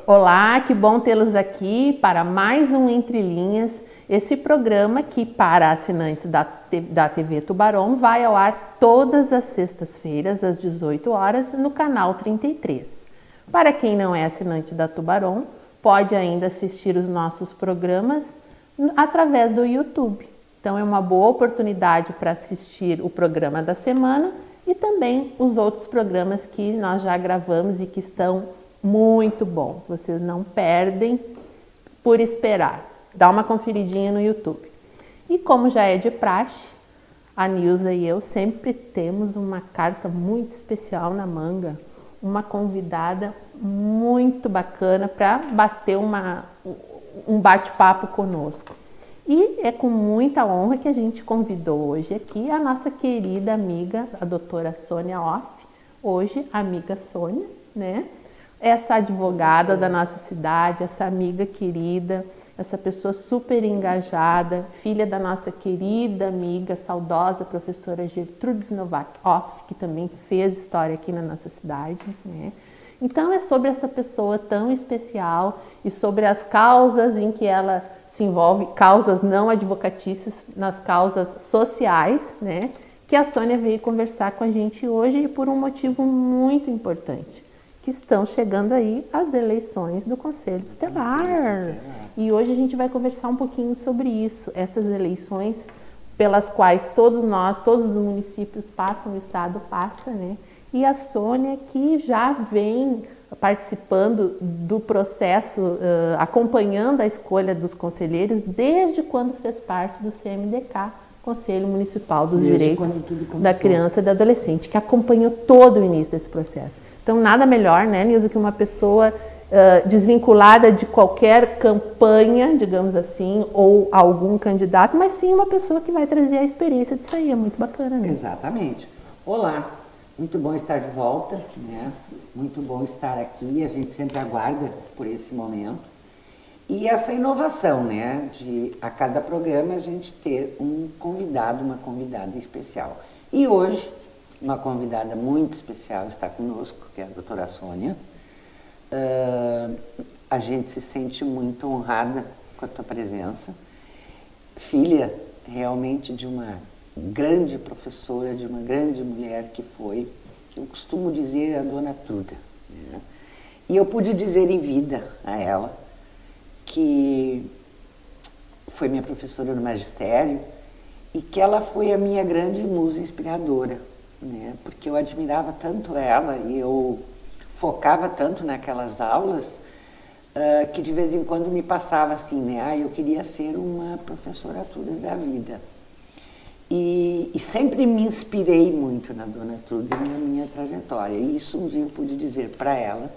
Olá, que bom tê-los aqui para mais um Entre Linhas, esse programa que para assinantes da TV Tubarão vai ao ar todas as sextas-feiras às 18 horas no canal 33. Para quem não é assinante da Tubarão, pode ainda assistir os nossos programas através do YouTube. Então é uma boa oportunidade para assistir o programa da semana e também os outros programas que nós já gravamos e que estão muito bons. Vocês não perdem por esperar. Dá uma conferidinha no YouTube. E como já é de praxe, a Nilza e eu sempre temos uma carta muito especial na manga, uma convidada muito bacana para bater um bate-papo conosco. E é com muita honra que a gente convidou hoje aqui a nossa querida amiga, a doutora Sônia Off, hoje a amiga Sônia, né? Essa advogada da nossa cidade, essa amiga querida, essa pessoa super engajada, filha da nossa querida amiga, saudosa professora Gertrudes Novak Off, que também fez história aqui na nossa cidade, né? Então é sobre essa pessoa tão especial e sobre as causas em que ela se envolve, causas não advocatícias, nas causas sociais, né? Que a Sônia veio conversar com a gente hoje e por um motivo muito importante, que estão chegando aí as eleições do Conselho Tutelar. E hoje a gente vai conversar um pouquinho sobre isso, essas eleições pelas quais todos nós, todos os municípios passam, o Estado passa, né? E a Sônia que já vem participando do processo, acompanhando a escolha dos conselheiros desde quando fez parte do CMDK, Conselho Municipal dos Direitos da Criança e do Adolescente, que acompanhou todo o início desse processo. Então, nada melhor, né, Nilza, que uma pessoa desvinculada de qualquer campanha, digamos assim, ou algum candidato, mas sim uma pessoa que vai trazer a experiência disso aí. É muito bacana, né? Exatamente. Olá, muito bom estar de volta, né? Muito bom estar aqui, a gente sempre aguarda por esse momento. E essa inovação, né, de a cada programa a gente ter um convidado, uma convidada especial. E hoje, uma convidada muito especial está conosco, que é a doutora Sônia. A gente se sente muito honrada com a tua presença. Filha realmente de uma grande professora, de uma grande mulher que foi, que eu costumo dizer, a Dona Truda, né? E eu pude dizer em vida a ela que foi minha professora no magistério e que ela foi a minha grande musa inspiradora, né? Porque eu admirava tanto ela e eu focava tanto naquelas aulas que de vez em quando me passava assim, né? Eu queria ser uma professora Truda da vida. E sempre me inspirei muito na Dona Truda e na minha trajetória. E isso um dia eu pude dizer para ela,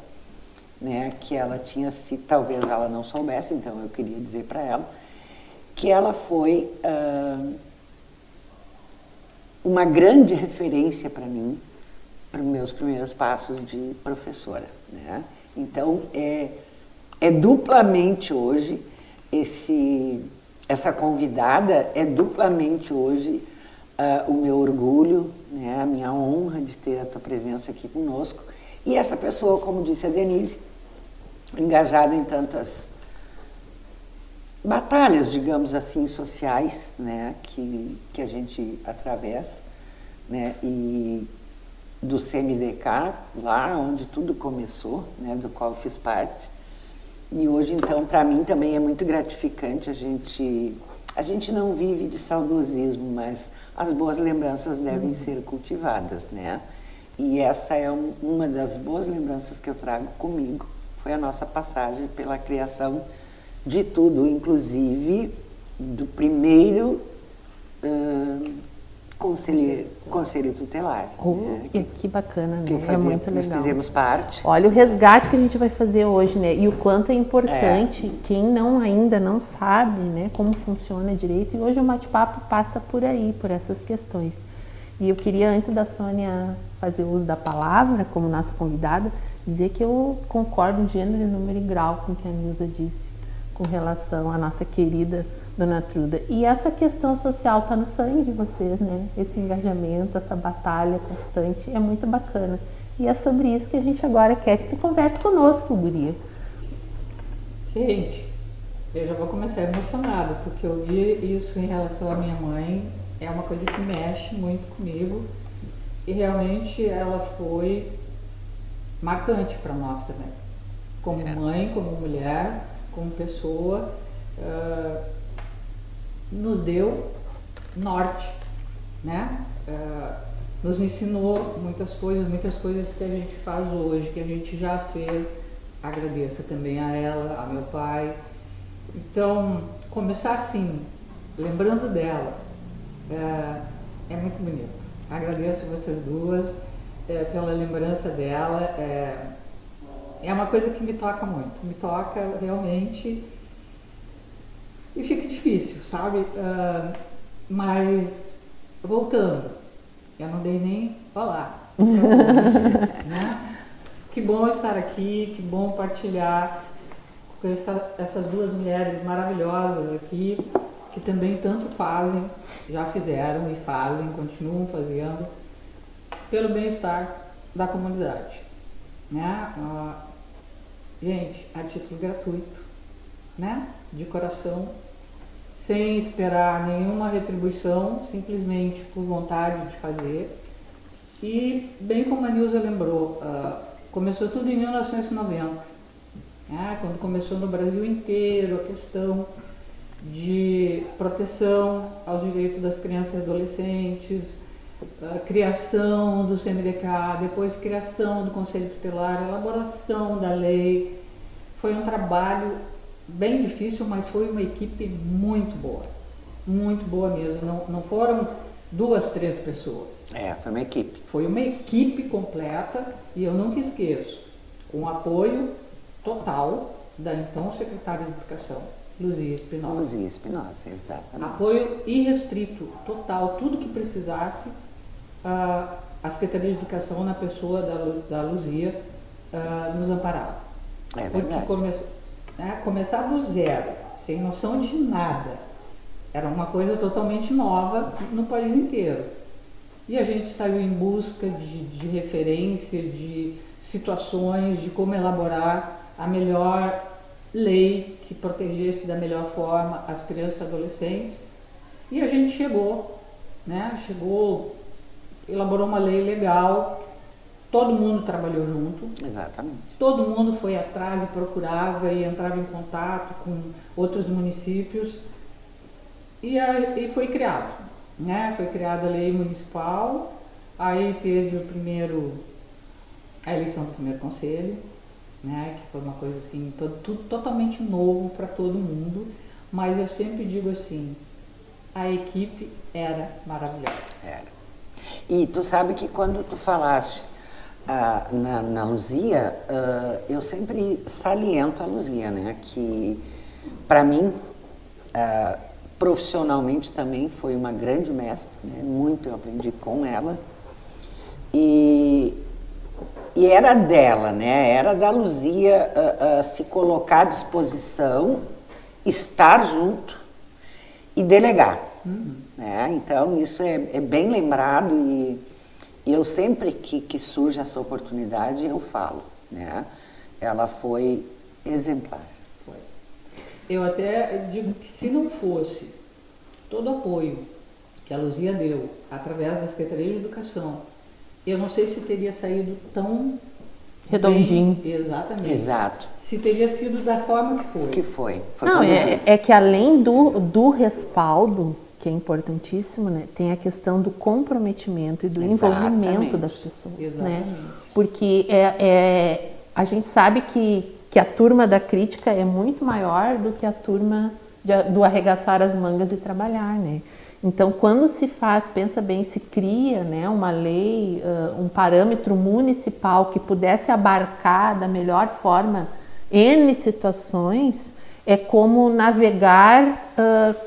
né? Que ela tinha sido, talvez ela não soubesse, então eu queria dizer para ela, que ela foi uma grande referência para mim, para os meus primeiros passos de professora, né? Então, é duplamente hoje, essa convidada é duplamente hoje o meu orgulho, né? A minha honra de ter a tua presença aqui conosco. E essa pessoa, como disse a Denise, engajada em tantas batalhas, digamos assim, sociais, né, que a gente atravessa, né, e do CMDK, lá onde tudo começou, né, do qual eu fiz parte. E hoje, então, para mim também é muito gratificante, a gente não vive de saudosismo, mas as boas lembranças devem ser cultivadas, né? E essa é uma das boas lembranças que eu trago comigo, foi a nossa passagem pela criação de tudo, inclusive do primeiro conselho tutelar. Né? Que bacana, né? É muito legal. Nós fizemos parte. Olha o resgate que a gente vai fazer hoje, né? E o quanto é importante, quem ainda não sabe, né, como funciona direito. E hoje o bate-papo passa por aí, por essas questões. E eu queria, antes da Sônia fazer uso da palavra, como nossa convidada, dizer que eu concordo em gênero, número e grau com o que a Nilza disse com relação à nossa querida Dona Truda. E essa questão social está no sangue de vocês, né? Esse engajamento, essa batalha constante é muito bacana. E é sobre isso que a gente agora quer que tu converse conosco, guria. Gente, eu já vou começar emocionada, porque eu vi isso em relação à minha mãe, é uma coisa que mexe muito comigo e realmente ela foi marcante para nós também. Como mãe, como mulher, como pessoa, nos deu norte, né? Nos ensinou muitas coisas que a gente faz hoje, que a gente já fez. Agradeço também a ela, a meu pai. Então, começar assim, lembrando dela, é muito bonito. Agradeço vocês duas pela lembrança dela. É uma coisa que me toca muito, me toca realmente e fica difícil, sabe? Mas, voltando, eu não dei nem olá, né? Que bom estar aqui, que bom partilhar com essas duas mulheres maravilhosas aqui, que também tanto fazem, já fizeram e fazem, continuam fazendo, pelo bem-estar da comunidade, né? Gente, a título gratuito, né? De coração, sem esperar nenhuma retribuição, simplesmente por vontade de fazer. E, bem como a Nilza lembrou, começou tudo em 1990, né? Quando começou no Brasil inteiro a questão de proteção aos direitos das crianças e adolescentes, a criação do CMDK, depois criação do Conselho Tutelar, elaboração da lei. Foi um trabalho bem difícil, mas foi uma equipe muito boa mesmo. Não foram 2, 3 pessoas. Foi uma equipe. Foi uma equipe completa e eu nunca esqueço, com apoio total da então secretária de Educação, Luzia Espinosa. Luzia Espinosa, exatamente. Apoio irrestrito, total, tudo que precisasse, a Secretaria de Educação, na pessoa da Luzia, nos amparava. Verdade. Porque começar do zero, sem noção de nada, era uma coisa totalmente nova no país inteiro. E a gente saiu em busca de referência, de situações, de como elaborar a melhor lei que protegesse da melhor forma as crianças e adolescentes. E a gente chegou, né? Elaborou uma lei legal, todo mundo trabalhou junto. Exatamente. Todo mundo foi atrás e procurava e entrava em contato com outros municípios e foi criado. Né? Foi criada a lei municipal, aí teve a eleição do primeiro conselho, né? Que foi uma coisa assim, tudo totalmente novo para todo mundo, mas eu sempre digo assim, a equipe era maravilhosa. Era. E tu sabe que quando tu falaste na Luzia, eu sempre saliento a Luzia, né? Que para mim, profissionalmente também foi uma grande mestra, né? Muito eu aprendi com ela. E era dela, né? Era da Luzia se colocar à disposição, estar junto e delegar. Né? Então, isso é bem lembrado e eu sempre que surge essa oportunidade, eu falo. Né? Ela foi exemplar. Eu até digo que se não fosse todo o apoio que a Luzia deu através da Secretaria de Educação, eu não sei se teria saído tão redondinho. Bem, exatamente. Exato. Se teria sido da forma que foi. Que foi. Não, é que além do respaldo, que é importantíssimo, né, tem a questão do comprometimento e do envolvimento das pessoas. Exatamente. Né? Porque a gente sabe que a turma da crítica é muito maior do que a turma do arregaçar as mangas e trabalhar, né? Então, quando se faz, pensa bem, se cria, né, uma lei, um parâmetro municipal que pudesse abarcar da melhor forma N situações, é como navegar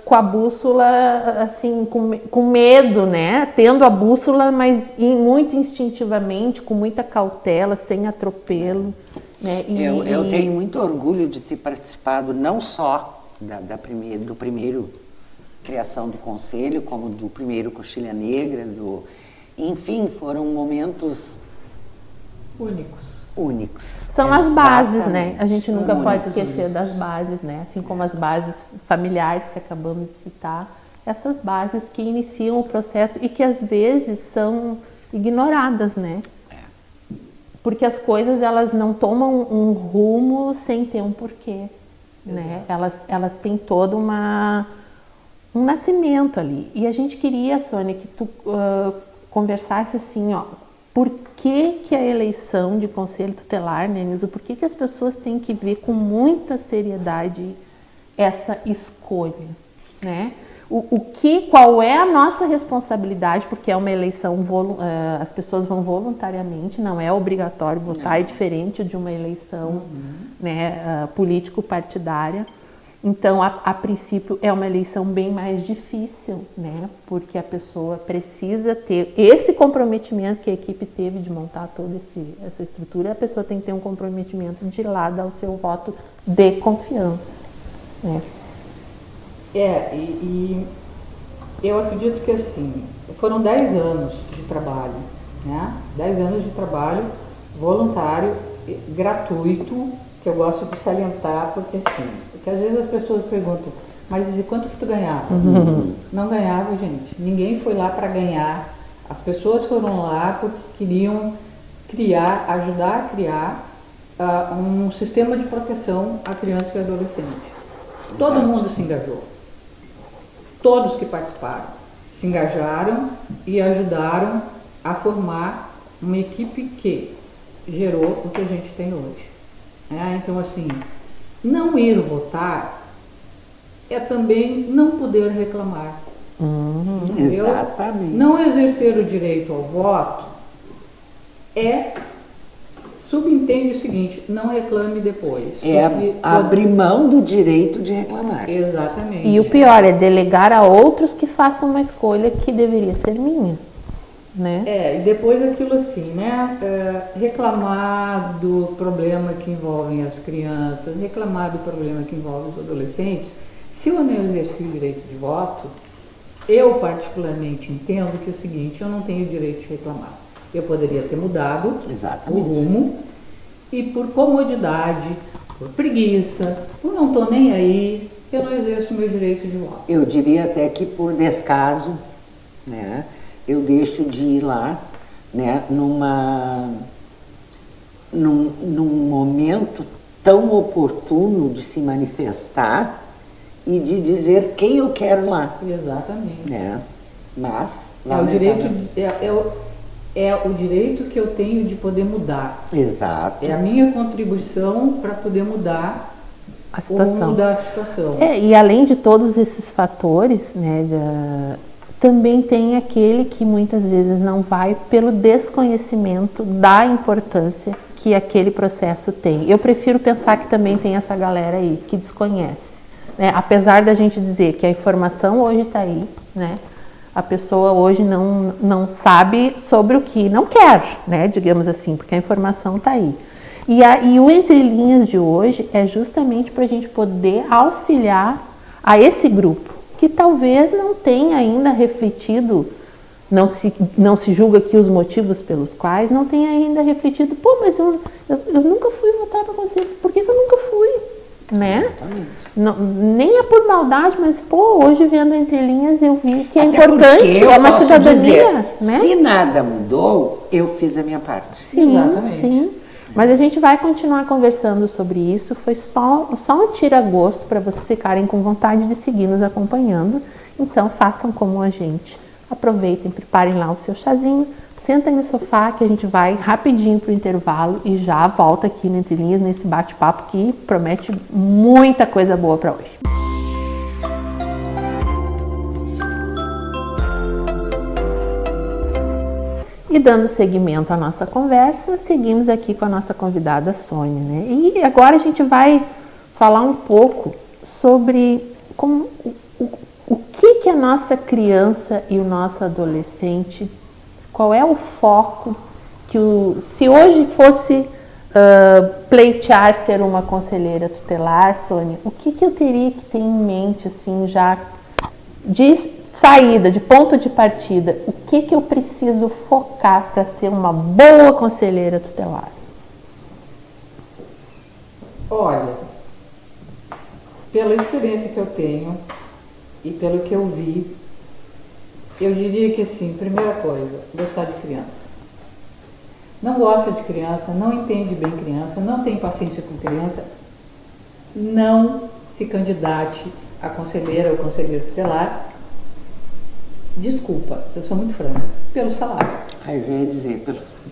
com a bússola, assim, com medo, né? Tendo a bússola, mas muito instintivamente, com muita cautela, sem atropelo. Né? Eu tenho muito orgulho de ter participado não só do primeiro criação do Conselho, como do primeiro Coxilha Negra, enfim, foram momentos únicos. São as bases, né? Exatamente. A gente nunca pode Únicos. esquecer das bases, né? Assim como as bases familiares que acabamos de citar, essas bases que iniciam o processo e que às vezes são ignoradas, né? Porque as coisas elas não tomam um rumo sem ter um porquê, né? Elas têm todo um nascimento ali. E a gente queria, Sônia, que tu conversasse assim, ó, por que a eleição de conselho tutelar, né, Nilson? Por que as pessoas têm que ver com muita seriedade essa escolha, né? Qual é a nossa responsabilidade, porque é uma eleição, as pessoas vão voluntariamente, não é obrigatório votar, é diferente de uma eleição né, político-partidária. Então, a princípio, é uma eleição bem mais difícil, né? Porque a pessoa precisa ter esse comprometimento que a equipe teve de montar toda essa estrutura, a pessoa tem que ter um comprometimento de ir lá dar o seu voto de confiança, né? E eu acredito que assim, foram 10 anos de trabalho, né? 10 anos de trabalho voluntário, gratuito, que eu gosto de salientar, porque assim, porque às vezes as pessoas perguntam, mas e quanto que tu ganhava? Não ganhava, gente. Ninguém foi lá para ganhar. As pessoas foram lá porque queriam ajudar a criar um sistema de proteção à criança e adolescente. Todo mundo se engajou. Todos que participaram se engajaram e ajudaram a formar uma equipe que gerou o que a gente tem hoje. Então, assim, não ir votar é também não poder reclamar. Exatamente. Não exercer o direito ao voto subentende o seguinte, não reclame depois. Abrir mão do direito de reclamar. Exatamente. E o pior é delegar a outros que façam uma escolha que deveria ser minha, né? E depois aquilo assim, né? Reclamar do problema que envolve as crianças, reclamar do problema que envolve os adolescentes. Se eu não exerci o direito de voto, eu particularmente entendo que é o seguinte, eu não tenho direito de reclamar. Eu poderia ter mudado o rumo e por comodidade, por preguiça, por não estou nem aí, eu não exerço o meu direito de voto. Eu diria até que por descaso, né, eu deixo de ir lá, né, num momento tão oportuno de se manifestar e de dizer quem eu quero lá. Exatamente. Né? Mas é o direito que eu tenho de poder mudar. Exato. É a minha contribuição para poder mudar o rumo da situação. E além de todos esses fatores, né, também tem aquele que muitas vezes não vai pelo desconhecimento da importância que aquele processo tem. Eu prefiro pensar que também tem essa galera aí que desconhece, né? Apesar da gente dizer que a informação hoje está aí, né? A pessoa hoje não sabe sobre o que não quer, né? Digamos assim, porque a informação está aí. E o Entre Linhas de hoje é justamente para a gente poder auxiliar a esse grupo, que talvez não tenha ainda refletido, não se julga aqui os motivos pelos quais, não tenha ainda refletido, mas eu nunca fui votar para conselho, por que eu nunca fui? Né? Não, nem é por maldade, mas hoje vendo Entre Linhas eu vi que é importante, é uma cidadania, dizer, né? Se nada mudou, eu fiz a minha parte. Sim, exatamente. Sim. Mas a gente vai continuar conversando sobre isso. Foi só um tira-gosto para vocês ficarem com vontade de seguir nos acompanhando. Então façam como a gente. Aproveitem, preparem lá o seu chazinho. Sentem no sofá que a gente vai rapidinho para o intervalo e já volta aqui no Entre Linhas, nesse bate-papo que promete muita coisa boa para hoje. E dando seguimento à nossa conversa, seguimos aqui com a nossa convidada Sônia, né? E agora a gente vai falar um pouco sobre o que a nossa criança e o nosso adolescente, qual é o foco que se hoje fosse pleitear ser uma conselheira tutelar, Sônia, o que eu teria que ter em mente, assim, já de saída, de ponto de partida, o que eu preciso focar para ser uma boa conselheira tutelar? Olha, pela experiência que eu tenho e pelo que eu vi, eu diria que assim, primeira coisa, gostar de criança. Não gosta de criança, não entende bem criança, não tem paciência com criança, não se candidate a conselheira ou conselheiro tutelar. Desculpa, eu sou muito franca, pelo salário. Aí eu ia dizer,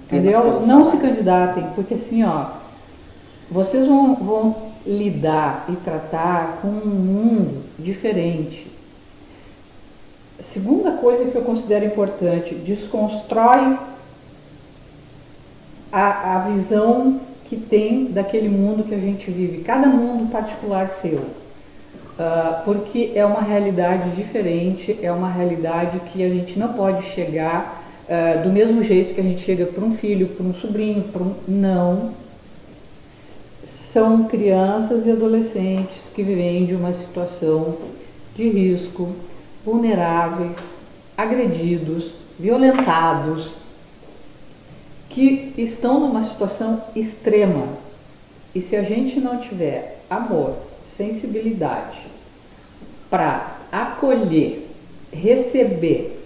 entendeu? Não se candidatem, porque assim, ó, vocês vão lidar e tratar com um mundo diferente. Segunda coisa que eu considero importante, desconstrói a visão que tem daquele mundo que a gente vive, cada mundo particular seu. Porque é uma realidade diferente, é uma realidade que a gente não pode chegar do mesmo jeito que a gente chega para um filho, para um sobrinho, não. São crianças e adolescentes que vivem de uma situação de risco, vulneráveis, agredidos, violentados, que estão numa situação extrema. E se a gente não tiver amor, sensibilidade para acolher, receber,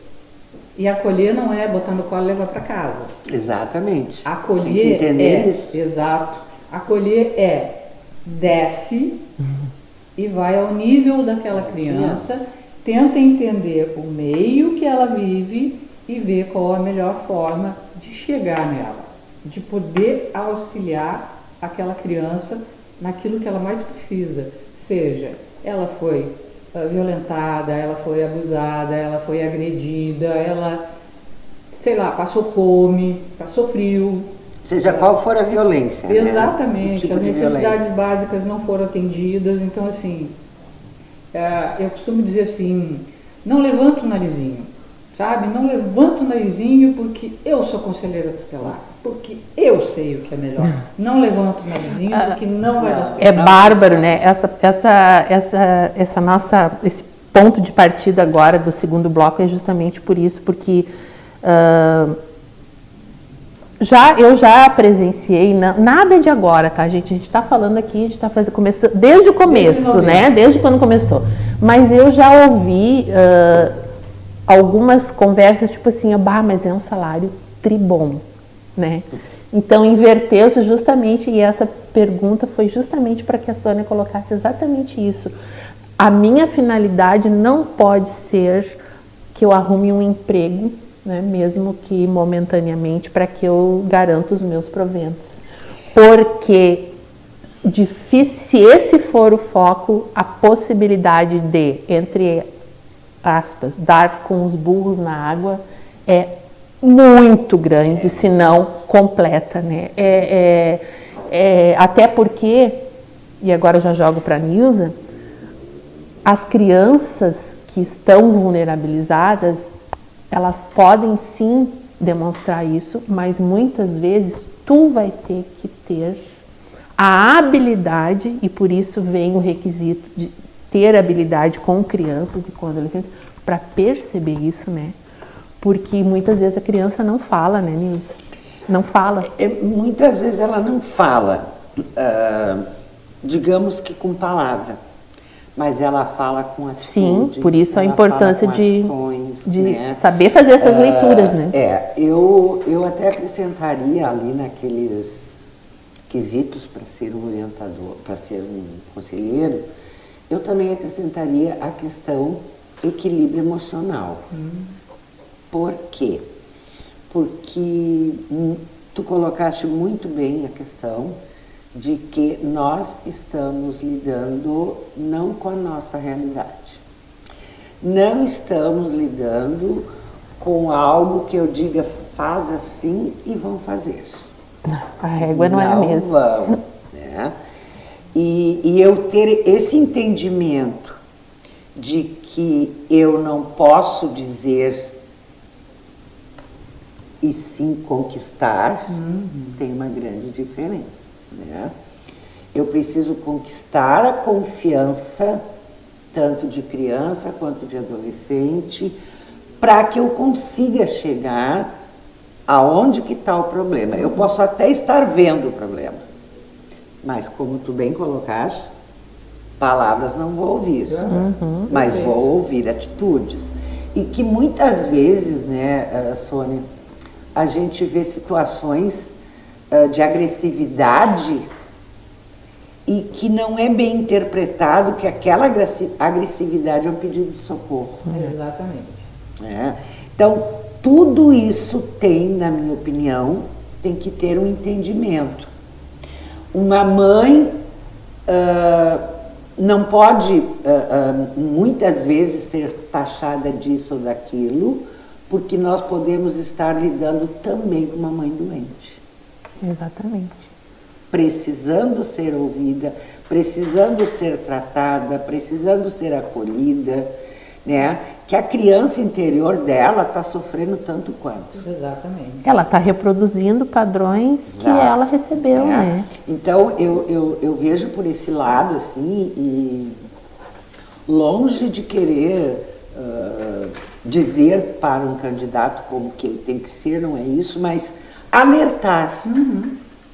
e acolher não é botar no colo e levar para casa. Exatamente. Acolher tem que entender isso. Exato. Acolher desce e vai ao nível daquela criança, tenta entender o meio que ela vive e ver qual a melhor forma de chegar nela, de poder auxiliar aquela criança naquilo que ela mais precisa, seja ela foi violentada, ela foi abusada, ela foi agredida, ela, sei lá, passou fome, passou frio. Seja qual for a violência. Exatamente, né? Tipo as necessidades violência. básicas não foram atendidas, então assim, eu costumo dizer assim, não levanta o narizinho, sabe? Não levanta o narizinho porque eu sou conselheira tutelar, porque eu sei o que é melhor. Não levanta o narizinho porque não vai dar certo. É bárbaro, né? Esse ponto de partida agora do segundo bloco é justamente por isso, porque eu já presenciei, nada de agora, tá, gente? A gente está falando aqui, a gente está começando desde o começo, né? Desde quando começou. Mas eu já ouvi algumas conversas tipo assim, mas é um salário tribom, né? Então inverteu-se justamente, e essa pergunta foi justamente para que a Sônia colocasse exatamente isso. A minha finalidade não pode ser que eu arrume um emprego, né, mesmo que momentaneamente, para que eu garanta os meus proventos. Porque se esse for o foco, a possibilidade de, entre aspas, dar com os burros na água é muito grande, se não completa, né? Até porque, e agora eu já jogo para a Nilza, as crianças que estão vulnerabilizadas, elas podem sim demonstrar isso, mas muitas vezes tu vai ter que ter a habilidade, e por isso vem o requisito de ter habilidade com crianças e com adolescentes, para perceber isso, né? Porque muitas vezes a criança não fala, né, Nilza? Não fala. Muitas vezes ela não fala, digamos que com palavra, mas ela fala com atitude. Sim, por isso a importância de né? saber fazer essas leituras, né? Eu até acrescentaria ali naqueles quesitos para ser um orientador, para ser um conselheiro, eu também acrescentaria a questão equilíbrio emocional. Por quê? Porque tu colocaste muito bem a questão de que nós estamos lidando não com a nossa realidade. Não estamos lidando com algo que eu diga faz assim e vão fazer. A régua não é a mesma. Vão, né? E eu ter esse entendimento de que eu não posso dizer e sim conquistar, tem uma grande diferença. Né? Eu preciso conquistar a confiança, tanto de criança quanto de adolescente, para que eu consiga chegar aonde que está o problema. Eu posso até estar vendo o problema, Mas como tu bem colocaste, palavras não vou ouvir, mas vou ouvir atitudes. E que muitas vezes, né, Sônia, a gente vê situações de agressividade e que não é bem interpretado que aquela agressividade é um pedido de socorro. Exatamente. Então, tudo isso tem, na minha opinião, tem que ter um entendimento. Uma mãe não pode, muitas vezes, ser taxada disso ou daquilo, porque nós podemos estar lidando também com uma mãe doente. Exatamente. Precisando ser ouvida, precisando ser tratada, precisando ser acolhida, né? Que a criança interior dela está sofrendo tanto quanto. Exatamente. Ela está reproduzindo padrões que ela recebeu, né? Então, eu vejo por esse lado, assim, e longe de querer dizer para um candidato como que ele tem que ser, não é isso, mas alertar.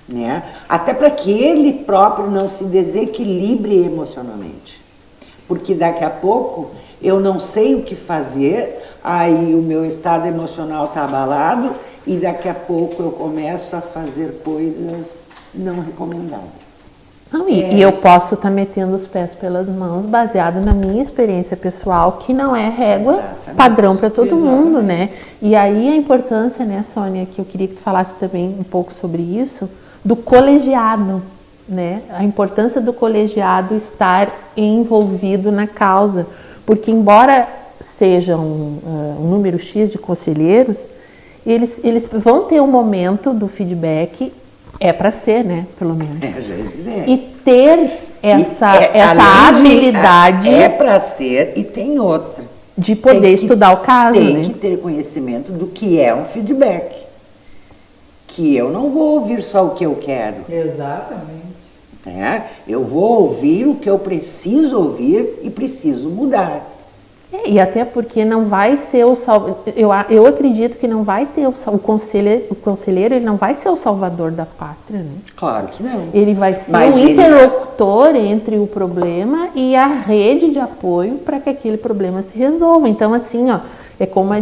Né? Até para que ele próprio não se desequilibre emocionalmente. Porque daqui a pouco eu não sei o que fazer, aí o meu estado emocional está abalado e daqui a pouco eu começo a fazer coisas não recomendadas. Não, e eu posso estar metendo os pés pelas mãos baseado na minha experiência pessoal, que não é régua padrão para todo mundo, né? E aí a importância, né, Sônia, que eu queria que tu falasse também um pouco sobre isso, do colegiado, né? A importância do colegiado estar envolvido na causa, porque embora seja um número X de conselheiros, eles vão ter um momento do feedback, é para ser, né? Pelo menos. Já ia dizer. E ter essa habilidade. É para ser e tem outra. De poder estudar o caso, tem né? que ter conhecimento do que é um feedback. Que eu não vou ouvir só o que eu quero. Exatamente. Eu vou ouvir o que eu preciso ouvir e preciso mudar. E até porque não vai ser eu acredito que não vai ter o conselheiro, ele não vai ser o salvador da pátria, né? Claro que não. Ele vai ser interlocutor entre o problema e a rede de apoio para que aquele problema se resolva. Então, assim, ó, é como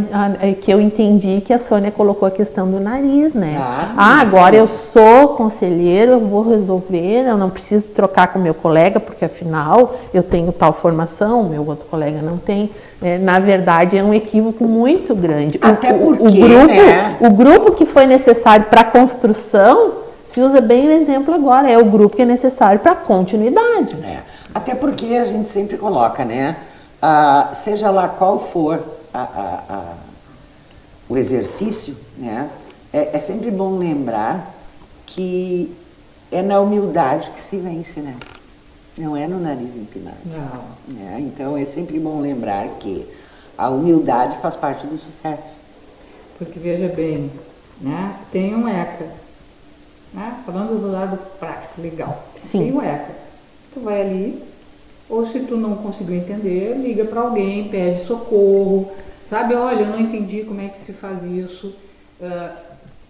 que eu entendi que a Sônia colocou a questão do nariz, né? Agora eu sou conselheiro, eu vou resolver, eu não preciso trocar com meu colega, porque afinal eu tenho tal formação, meu outro colega não tem. Na verdade, é um equívoco muito grande. Até porque, o grupo que foi necessário para a construção, se usa bem o exemplo agora, é o grupo que é necessário para a continuidade. Até porque a gente sempre coloca, né? Seja lá qual for o exercício, né? É sempre bom lembrar que é na humildade que se vence, né? Não é no nariz empinado. Não. Então é sempre bom lembrar que a humildade faz parte do sucesso. Porque veja bem, né? Tem um ECA, né? Falando do lado prático, legal. Sim. Tem um ECA. Tu vai ali, ou se tu não conseguiu entender, liga para alguém, pede socorro, sabe? Olha, eu não entendi como é que se faz isso.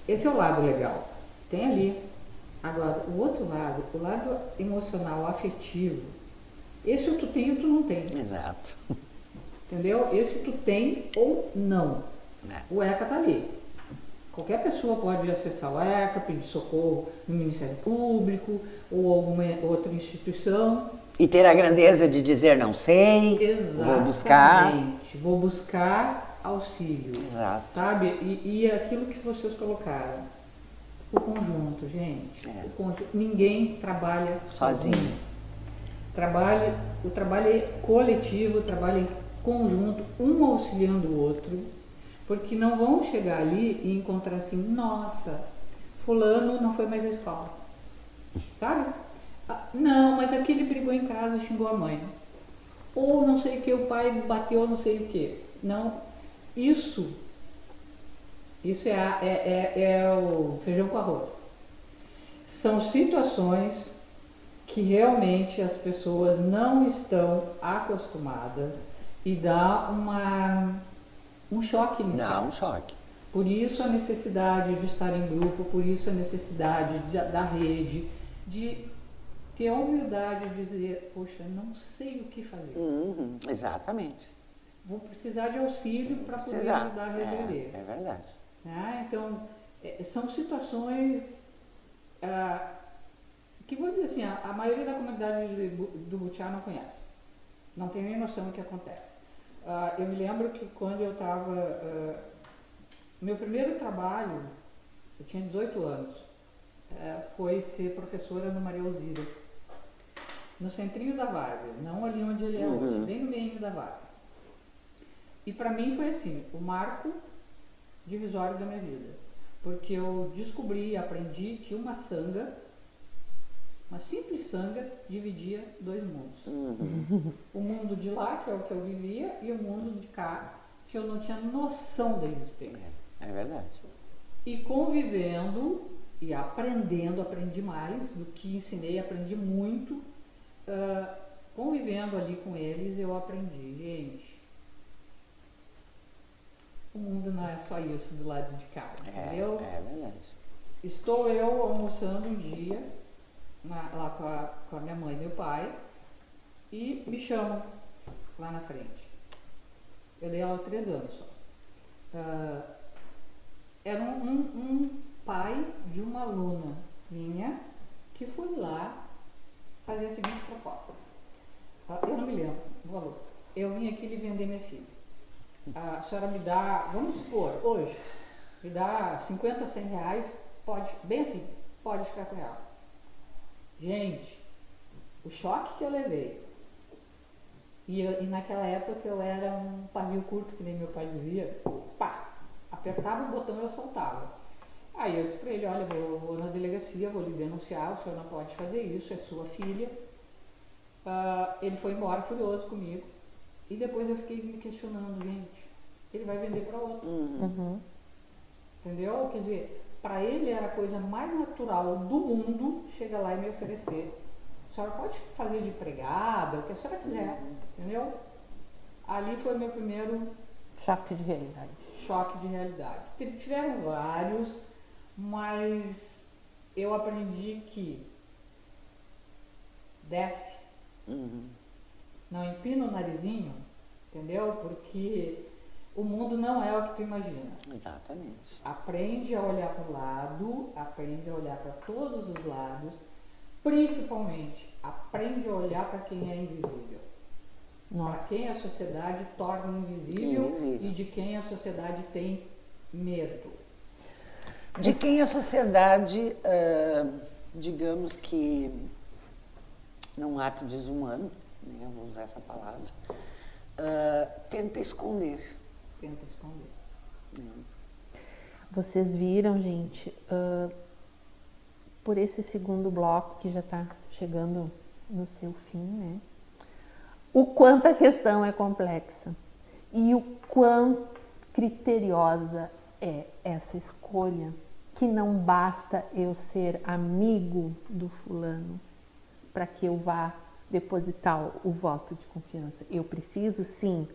Esse é o lado legal. Tem ali. Agora, o outro lado, o lado emocional, afetivo, esse ou tu tem ou tu não tem. Exato. Entendeu? Esse tu tem ou não. O ECA tá ali. Qualquer pessoa pode acessar o ECA, pedir socorro no Ministério Público ou alguma outra instituição. E ter a grandeza de dizer não sei, Exatamente. Vou buscar auxílio. Exato. Sabe? E aquilo que vocês colocaram. O conjunto, gente. Ninguém trabalha sozinho. O trabalho é coletivo, o trabalho é conjunto, um auxiliando o outro, porque não vão chegar ali e encontrar assim, nossa, fulano não foi mais à escola. Sabe? Não, mas aquele brigou em casa e xingou a mãe. Ou não sei o que, o pai bateu não sei o que. Não, isso é o feijão com arroz. São situações que realmente as pessoas não estão acostumadas e dá um choque inicial. Dá um choque. Por isso a necessidade de estar em grupo, por isso a necessidade da rede, de ter a humildade de dizer, poxa, não sei o que fazer. Exatamente. Vou precisar de auxílio para poder ajudar a resolver. É verdade. Né? Então, são situações que, vou dizer assim, a maioria da comunidade do Butiá não conhece. Não tem nem noção do que acontece. Eu me lembro que quando eu estava... meu primeiro trabalho, eu tinha 18 anos, foi ser professora no Maria Alzira, no centrinho da Várzea, não ali onde ele é hoje, bem no meio da Várzea. E para mim foi assim, o marco divisório da minha vida, porque eu descobri, aprendi que uma sanga, uma simples sanga, dividia dois mundos. O mundo de lá, que é o que eu vivia, e o mundo de cá, que eu não tinha noção da existência. É verdade. E convivendo e aprendendo, aprendi mais do que ensinei, aprendi muito. Convivendo ali com eles, eu aprendi, gente, o mundo não é só isso do lado de cá, entendeu? É verdade. Estou eu almoçando um dia lá com a minha mãe e meu pai e me chamam lá na frente. Eu dei aula há 3 anos só. Era um pai de uma aluna minha que foi lá fazer a seguinte proposta. Eu não me lembro o valor. Eu vim aqui lhe vender minha filha. A senhora me dá, vamos supor, hoje, me dá 50, 100 reais, pode, bem assim, pode ficar com ela. Gente, o choque que eu levei, e naquela época eu era um pavio curto, que nem meu pai dizia, pá, apertava o botão e eu soltava. Aí eu disse pra ele, olha, vou na delegacia, vou lhe denunciar, o senhor não pode fazer isso, é sua filha. Ele foi embora furioso comigo, e depois eu fiquei me questionando, gente, ele vai vender para outro. Entendeu? Quer dizer, para ele era a coisa mais natural do mundo chegar lá e me oferecer. A senhora pode fazer de empregada, o que a senhora quiser, entendeu? Ali foi meu primeiro choque de realidade. Choque de realidade. Tiveram vários, mas eu aprendi que desce, não empina o narizinho, entendeu? Porque o mundo não é o que tu imagina. Exatamente. Aprende a olhar para o lado, aprende a olhar para todos os lados, principalmente aprende a olhar para quem é invisível. Para quem a sociedade torna invisível e de quem a sociedade tem medo. De quem a sociedade, digamos que, num ato desumano, né, eu vou usar essa palavra, tenta esconder. Vocês viram, gente, por esse segundo bloco que já está chegando no seu fim, né? O quanto a questão é complexa e o quão criteriosa é essa escolha, que não basta eu ser amigo do fulano para que eu vá depositar o voto de confiança. Eu preciso, sim,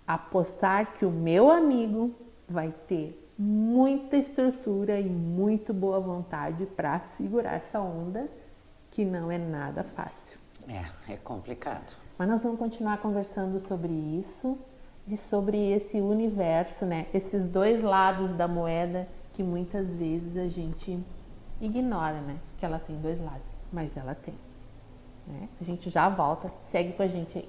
apostar que o meu amigo vai ter muita estrutura e muito boa vontade para segurar essa onda, que não é nada fácil. É complicado. Mas nós vamos continuar conversando sobre isso e sobre esse universo, né? Esses dois lados da moeda que muitas vezes a gente ignora, né? Que ela tem dois lados, mas ela tem. Né? A gente já volta, segue com a gente aí.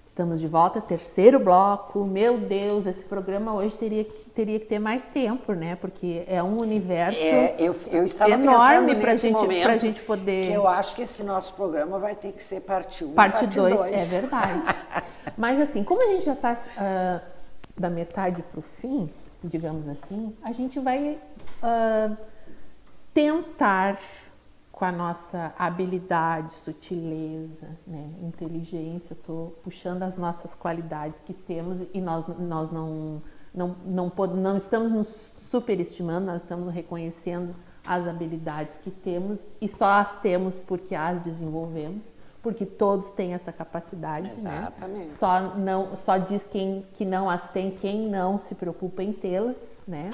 Estamos de volta, terceiro bloco. Meu Deus, esse programa hoje teria que ter mais tempo, né? Porque é um universo eu estava enorme pensando pra gente poder... Que eu acho que esse nosso programa vai ter que ser parte 1 parte 2. É verdade. Mas assim, como a gente já está da metade para o fim, digamos assim, a gente vai tentar, com a nossa habilidade, sutileza, né, inteligência, estou puxando as nossas qualidades que temos e nós não estamos nos superestimando, nós estamos reconhecendo as habilidades que temos e só as temos porque as desenvolvemos, porque todos têm essa capacidade. Exatamente. Né? Só diz que não as tem quem não se preocupa em tê-las. né?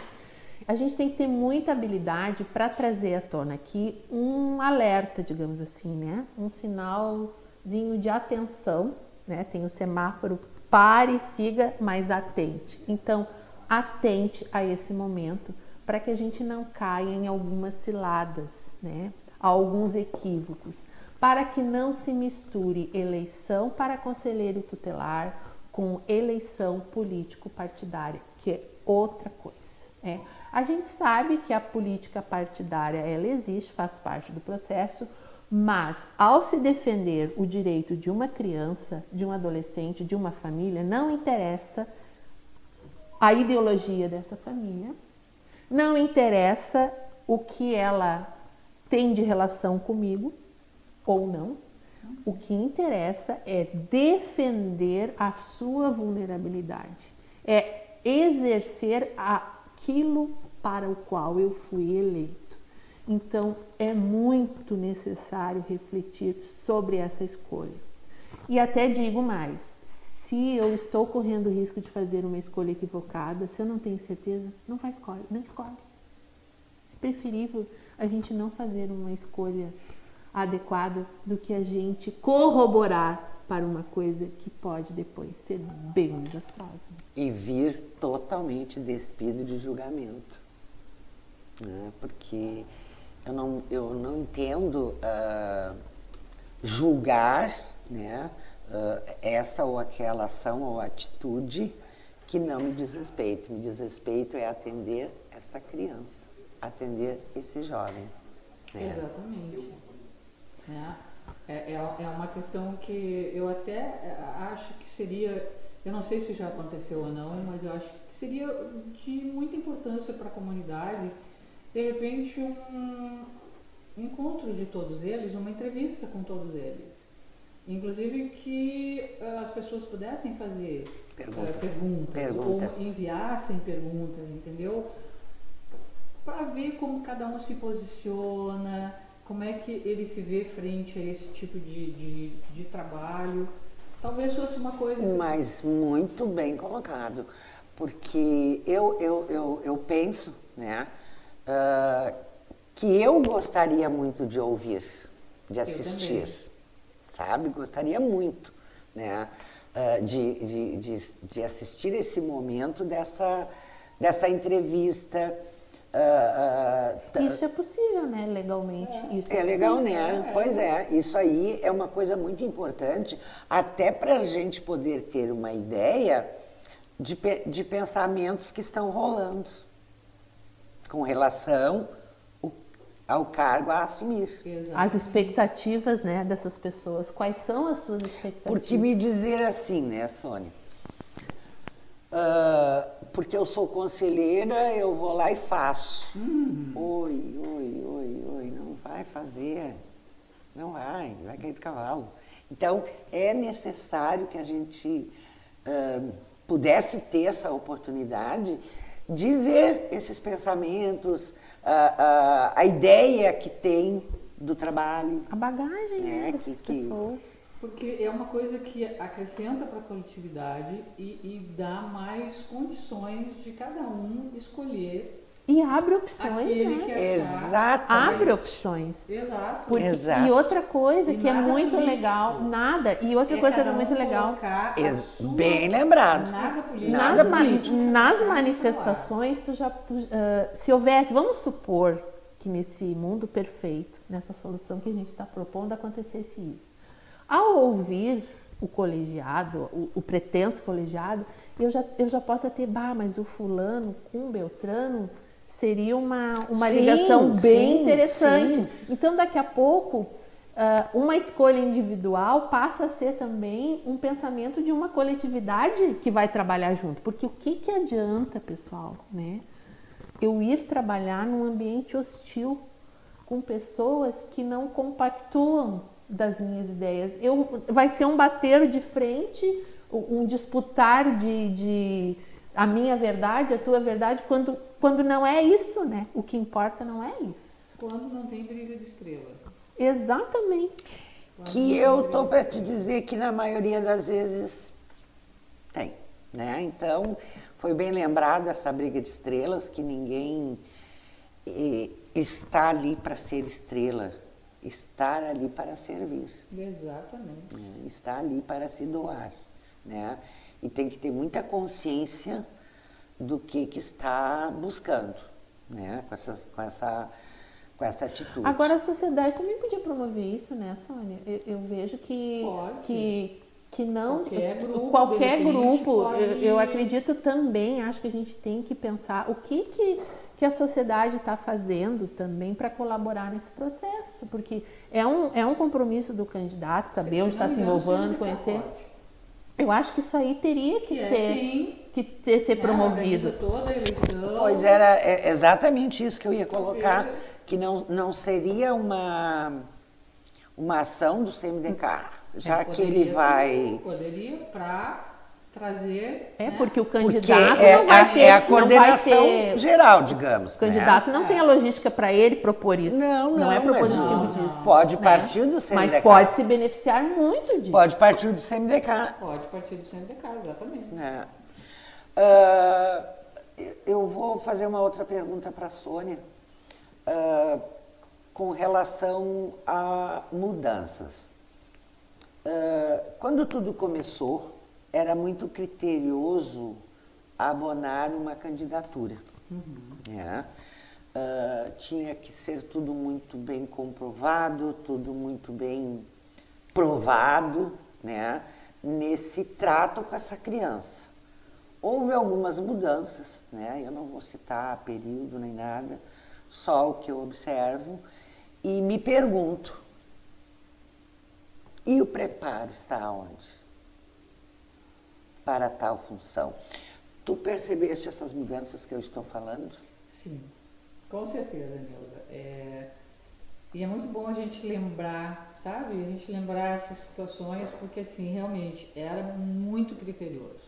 A gente tem que ter muita habilidade para trazer à tona aqui um alerta, digamos assim, né? Um sinalzinho de atenção, né? Tem o semáforo, pare, siga, mas atente. Então, atente a esse momento para que a gente não caia em algumas ciladas, né? Alguns equívocos, para que não se misture eleição para conselheiro tutelar com eleição político-partidária, que é outra coisa, né? A gente sabe que a política partidária, ela existe, faz parte do processo, mas ao se defender o direito de uma criança, de um adolescente, de uma família, não interessa a ideologia dessa família, não interessa o que ela tem de relação comigo ou não. O que interessa é defender a sua vulnerabilidade, é exercer aquilo para o qual eu fui eleito. Então, é muito necessário refletir sobre essa escolha. E até digo mais, se eu estou correndo o risco de fazer uma escolha equivocada, se eu não tenho certeza, não escolhe. É preferível a gente não fazer uma escolha adequada do que a gente corroborar para uma coisa que pode depois ser bem desastrosa. E vir totalmente despido de julgamento, né? Porque eu não entendo julgar, né, essa ou aquela ação ou atitude que não me diz respeito. Me diz respeito é atender essa criança, atender esse jovem. Né? Exatamente. É uma questão que eu até acho que seria, eu não sei se já aconteceu ou não, mas eu acho que seria de muita importância para a comunidade, de repente, um encontro de todos eles, uma entrevista com todos eles. Inclusive que as pessoas pudessem fazer perguntas. Ou enviassem perguntas, entendeu? Para ver como cada um se posiciona, como é que ele se vê frente a esse tipo de trabalho. Talvez fosse uma coisa... Mas muito bem colocado, porque eu penso, né, que eu gostaria muito de ouvir, de assistir, sabe? Gostaria muito, né, de assistir esse momento dessa entrevista. Isso é possível, né? Legalmente. Isso é legal, né? Pois é, isso aí é uma coisa muito importante, até para a gente poder ter uma ideia de pensamentos que estão rolando com relação ao cargo a assumir. As expectativas, né, dessas pessoas. Quais são as suas expectativas? Porque me dizer assim, né, Sônia? Porque eu sou conselheira, eu vou lá e faço. Oi, não vai fazer. Não vai cair do cavalo. Então, é necessário que a gente pudesse ter essa oportunidade de ver esses pensamentos, a ideia que tem do trabalho. A bagagem, né, das pessoas. Porque é uma coisa que acrescenta para a coletividade e dá mais condições de cada um escolher. E abre opções, aquele, né? Que Exatamente. Abre opções. Exato. Exato. E outra coisa que é muito legal, E outra coisa que é muito legal. Bem lembrado. Nada político. Nas manifestações, se houvesse, vamos supor que nesse mundo perfeito, nessa solução que a gente está propondo, acontecesse isso. Ao ouvir o colegiado, o pretenso colegiado, eu já posso ter, mas o fulano com o Beltrano seria uma ligação bem interessante. Sim. Então, daqui a pouco, uma escolha individual passa a ser também um pensamento de uma coletividade que vai trabalhar junto. Porque o que adianta, pessoal, né? Eu ir trabalhar num ambiente hostil com pessoas que não compactuam das minhas ideias. Vai ser um bater de frente, um disputar de a minha verdade, a tua verdade, quando não é isso, né? O que importa não é isso. Quando não tem briga de estrela. Exatamente. Que eu tô para te dizer que na maioria das vezes tem. né? Então, foi bem lembrado essa briga de estrelas, que ninguém está ali para ser estrela, estar ali para servir. Exatamente. Né? Está ali para se doar, né? E tem que ter muita consciência do que está buscando, né? Com essa atitude. Agora a sociedade também podia promover isso, né, Sônia? Eu vejo que não qualquer grupo eu acredito também, acho que a gente tem que pensar o que a sociedade está fazendo também para colaborar nesse processo, porque é um compromisso do candidato saber onde está se envolvendo, conhecer. Eu acho que isso aí teria que ser promovido. Toda a eleição. Pois era exatamente isso que eu ia colocar, que não seria uma ação do CMDK, já que ele vai... Poderia para trazer... porque o candidato porque não vai ter... É a coordenação geral, digamos. O candidato não tem a logística para ele propor isso. Não é propositivo disso. Pode partir do CMDK. Mas pode se beneficiar muito disso. Pode partir do CMDK. Pode partir do CMDK, exatamente. Eu vou fazer uma outra pergunta para a Sônia, com relação a mudanças. Quando tudo começou, era muito criterioso abonar uma candidatura. Né? Tinha que ser tudo muito bem comprovado, tudo muito bem provado, né? Nesse trato com essa criança. Houve algumas mudanças, né? Eu não vou citar período nem nada, só o que eu observo e me pergunto, e o preparo está onde? Para tal função. Tu percebeste essas mudanças que eu estou falando? Sim, com certeza, Neuza. E é muito bom a gente lembrar, sabe? A gente lembrar essas situações, porque assim, realmente, era muito criterioso.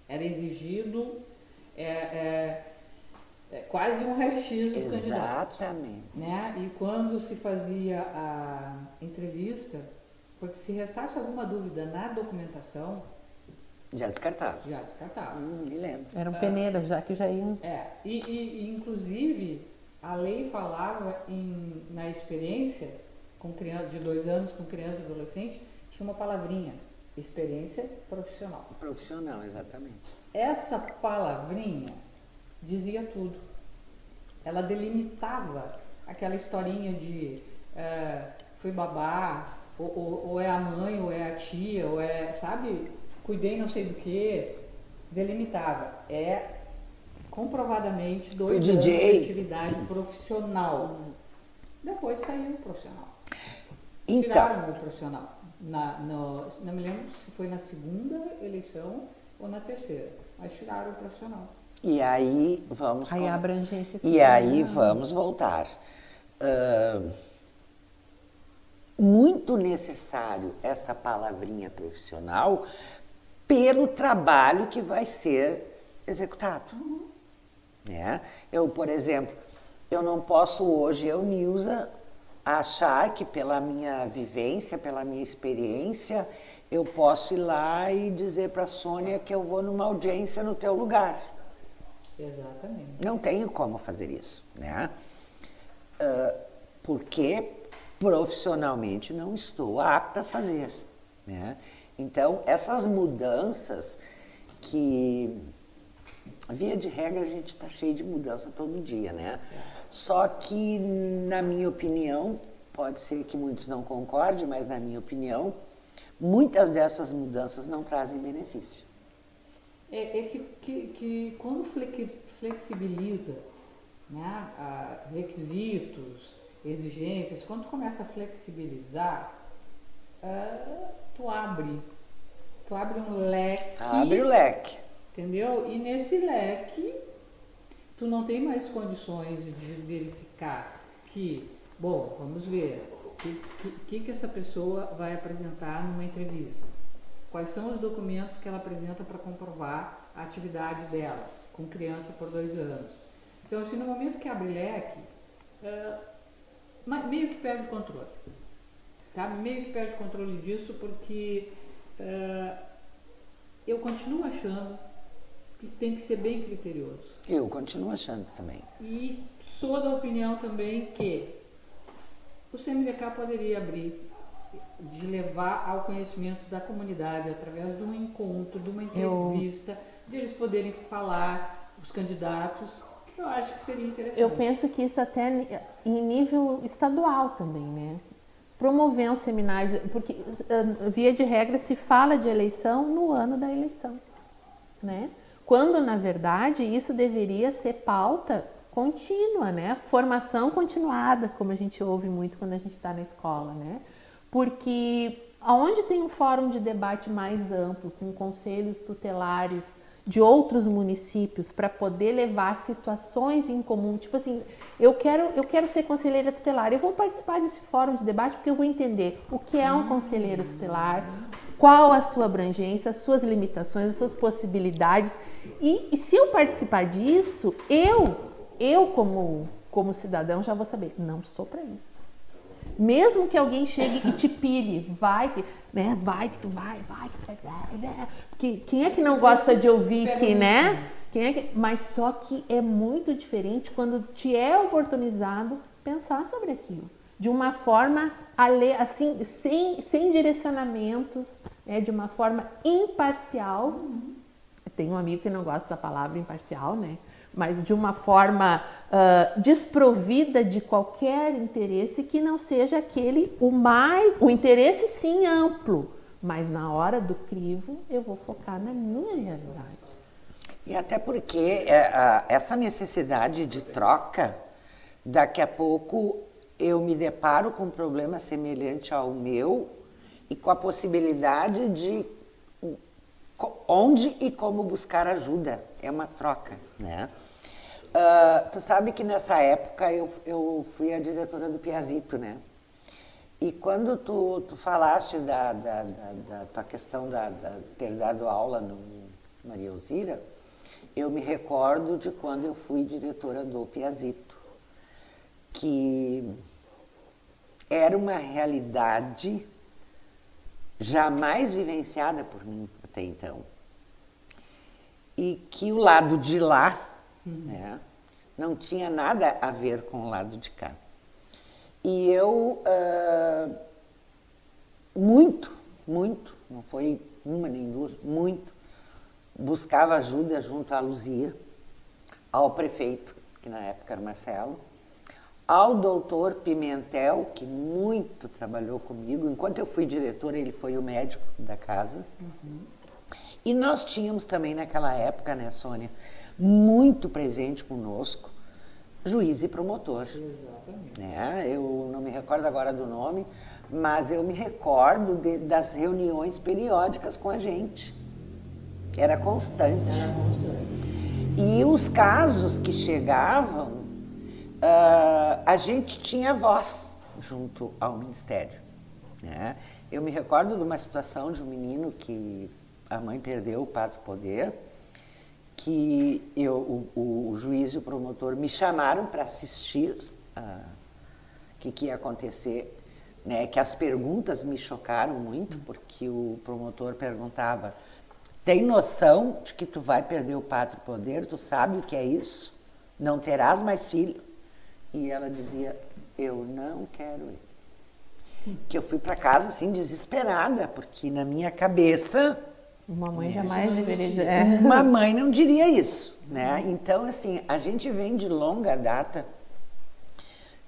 Era exigido, quase um raio-x do candidato. Exatamente. Né? E quando se fazia a entrevista, porque se restasse alguma dúvida na documentação... Já descartava. Me lembro. Eram peneiras, já que já iam... E inclusive, a lei falava na experiência, com criança de 2 anos, com criança e adolescente, tinha uma palavrinha, experiência profissional. Profissional, exatamente. Essa palavrinha dizia tudo. Ela delimitava aquela historinha de fui babá, ou é a mãe, ou é a tia, ou é, sabe, cuidei não sei do que, delimitava. Comprovadamente 2 anos de atividade profissional. Depois saiu o profissional. Tiraram o profissional. Não me lembro se foi na segunda eleição ou na terceira, mas tiraram o profissional. E aí vamos... Aí a abrangência... E aí vamos voltar. Muito necessário essa palavrinha profissional pelo trabalho que vai ser executado. Né? Eu, por exemplo, eu não posso hoje, Nilza, achar que pela minha vivência, pela minha experiência, eu posso ir lá e dizer para a Sônia que eu vou numa audiência no teu lugar. Exatamente. Não tenho como fazer isso, né? Porque profissionalmente não estou apta a fazer, né? Então, essas mudanças que, via de regra, a gente está cheio de mudança todo dia, né? Só que, na minha opinião, pode ser que muitos não concordem, mas na minha opinião, muitas dessas mudanças não trazem benefício. Que quando flexibiliza, né, requisitos, exigências, quando começa a flexibilizar, tu abre um leque. Abre o leque. Entendeu? E nesse leque, tu não tem mais condições de verificar que, bom, vamos ver, o que essa pessoa vai apresentar numa entrevista. Quais são os documentos que ela apresenta para comprovar a atividade dela com criança por 2 anos. Então, assim, no momento que abre leque, meio que perde o controle. Tá? Meio que perde o controle disso, porque eu continuo achando que tem que ser bem criterioso. Eu continuo achando também. E sou da opinião também que o CMVK poderia abrir, de levar ao conhecimento da comunidade, através de um encontro, de uma entrevista, de eles poderem falar, os candidatos, que eu acho que seria interessante. Eu penso que isso até em nível estadual também, né? Promover um seminário, porque via de regra se fala de eleição no ano da eleição, né? Quando, na verdade, isso deveria ser pauta contínua, né? Formação continuada, como a gente ouve muito quando a gente está na escola, né? Porque aonde tem um fórum de debate mais amplo, com conselhos tutelares de outros municípios, para poder levar situações em comum, tipo assim, eu quero ser conselheira tutelar, eu vou participar desse fórum de debate porque eu vou entender o que é um conselheiro tutelar, qual a sua abrangência, as suas limitações, as suas possibilidades, e se eu participar disso, eu como cidadão já vou saber, não sou para isso. Mesmo que alguém chegue e te pilhe, vai que tu vai. Porque quem é que não gosta de ouvir que, né? Mas só que é muito diferente quando te é oportunizado pensar sobre aquilo. De uma forma, assim, sem direcionamentos, né? De uma forma imparcial. Tem um amigo que não gosta da palavra imparcial, né? Mas de uma forma desprovida de qualquer interesse que não seja aquele o interesse sim amplo, mas na hora do crivo eu vou focar na minha realidade. E até porque essa necessidade de troca, daqui a pouco eu me deparo com um problema semelhante ao meu e com a possibilidade de onde e como buscar ajuda. É uma troca, né? Tu sabe que nessa época eu fui a diretora do Piazito, né? E quando tu falaste da tua questão de ter dado aula no Maria Elzira, eu me recordo de quando eu fui diretora do Piazito, que era uma realidade jamais vivenciada por mim até então. E que o lado de lá, né, não tinha nada a ver com o lado de cá. E eu, muito, não foi uma nem duas, muito, buscava ajuda junto à Luzia, ao prefeito, que na época era Marcelo, ao doutor Pimentel, que muito trabalhou comigo. Enquanto eu fui diretora, ele foi o médico da casa. E nós tínhamos também naquela época, né, Sônia, muito presente conosco, juiz e promotor. Exatamente. Né? Eu não me recordo agora do nome, mas eu me recordo das reuniões periódicas com a gente. Era constante. E os casos que chegavam, a gente tinha voz junto ao Ministério. Né? Eu me recordo de uma situação de um menino que a mãe perdeu o pátrio poder, que o juiz e o promotor me chamaram para assistir o que ia acontecer, né? Que as perguntas me chocaram muito, porque o promotor perguntava: tem noção de que tu vai perder o pátrio poder? Tu sabe o que é isso? Não terás mais filho? E ela dizia: eu não quero ir. Que eu fui para casa assim desesperada, porque na minha cabeça uma mãe jamais deveria dizer. Uma mãe não diria isso, né? Então, assim, a gente vem de longa data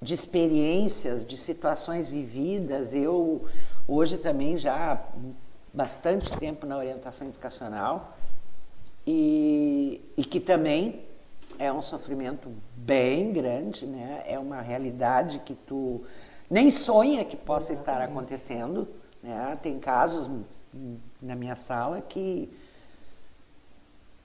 de experiências, de situações vividas. Eu, hoje também já há bastante tempo na orientação educacional e que também é um sofrimento bem grande, né? É uma realidade que tu nem sonha que possa estar acontecendo, né? Tem casos na minha sala que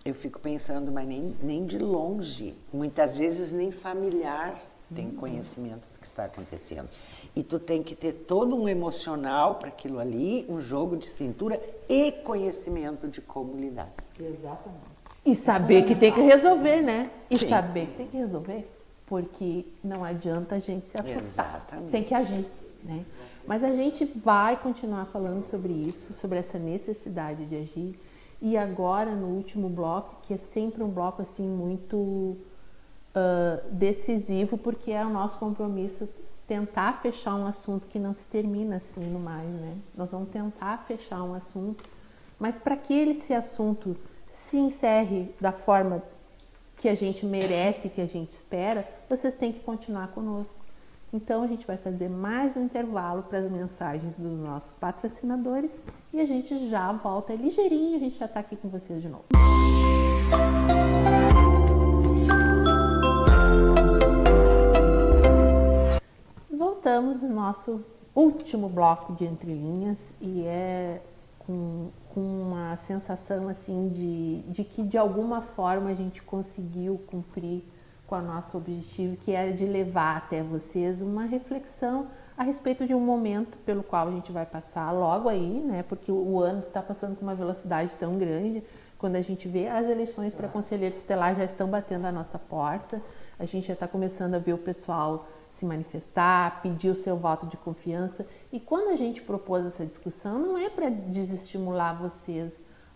eu fico pensando, mas nem de longe, muitas vezes nem familiar tem conhecimento do que está acontecendo. E tu tem que ter todo um emocional para aquilo ali, um jogo de cintura e conhecimento de como lidar. Exatamente. E saber que tem que resolver, né? E Sim. saber que tem que resolver, porque não adianta a gente se assustar. Exatamente. Tem que agir, né? Mas a gente vai continuar falando sobre isso, sobre essa necessidade de agir. E agora, no último bloco, que é sempre um bloco assim muito decisivo, porque é o nosso compromisso tentar fechar um assunto que não se termina assim no mais, né? Nós vamos tentar fechar um assunto, mas para que esse assunto se encerre da forma que a gente merece, que a gente espera, vocês têm que continuar conosco. Então a gente vai fazer mais um intervalo para as mensagens dos nossos patrocinadores e a gente já volta ligeirinho, a gente já está aqui com vocês de novo. Voltamos no nosso último bloco de Entre Linhas e é com uma sensação assim de que de alguma forma a gente conseguiu cumprir com o nosso objetivo, que era de levar até vocês uma reflexão a respeito de um momento pelo qual a gente vai passar logo aí, né? Porque o ano está passando com uma velocidade tão grande. Quando a gente vê as eleições para conselheiro tutelar já estão batendo a nossa porta, a gente já está começando a ver o pessoal se manifestar, pedir o seu voto de confiança. E quando a gente propôs essa discussão, não é para desestimular vocês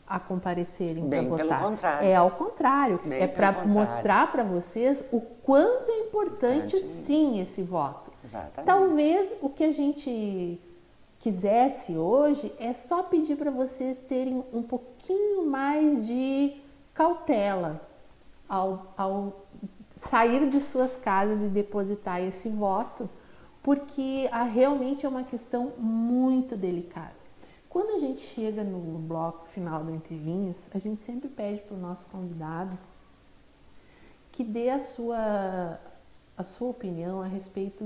a comparecerem para votar. Pelo contrário. É ao contrário. Bem é para contrário. mostrar para vocês o quanto é importante sim esse voto. Exatamente. Talvez o que a gente quisesse hoje é só pedir para vocês terem um pouquinho mais de cautela ao sair de suas casas e depositar esse voto, porque realmente é uma questão muito delicada. Quando a gente chega no bloco final do Entre Linhas, a gente sempre pede para o nosso convidado que dê a sua opinião a respeito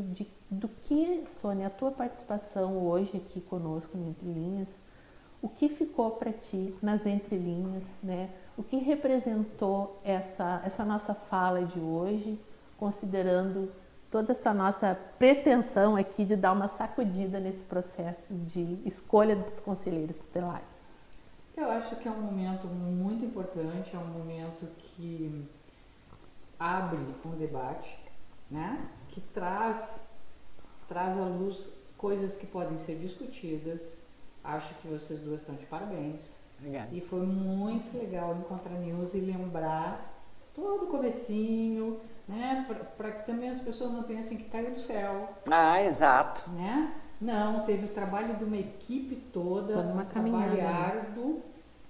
do que, Sônia, a tua participação hoje aqui conosco no Entre Linhas, o que ficou para ti nas entrelinhas, né? O que representou essa nossa fala de hoje, considerando toda essa nossa pretensão aqui de dar uma sacudida nesse processo de escolha dos conselheiros tutelares? Eu acho que é um momento muito importante, é um momento que abre um debate, né? Que traz à luz coisas que podem ser discutidas. Acho que vocês duas estão de parabéns. Obrigada. E foi muito legal encontrar news e lembrar todo o comecinho, né? Para que também as pessoas não pensem que caiu do céu. Ah, exato. Né? Não, teve o trabalho de uma equipe toda, uma um caminhada, trabalho árduo